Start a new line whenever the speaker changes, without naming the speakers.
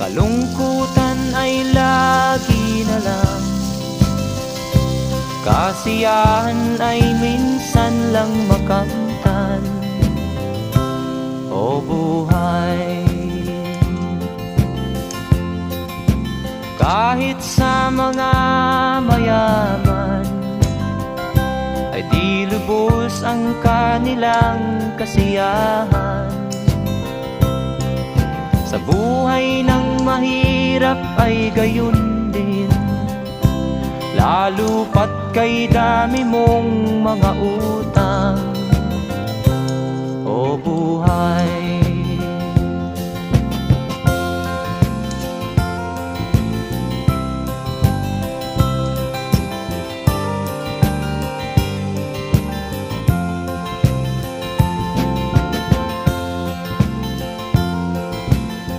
Kalungkutan ay lagi na lang, kasiyahan ay minsan lang makamtan. O buhay, kahit sa mga mayaman ay di lubos ang kanilang kasiyahan. Sa buhay ng mahirap ay gayon din, lalo pat kay dami mong mga utang. O buhay,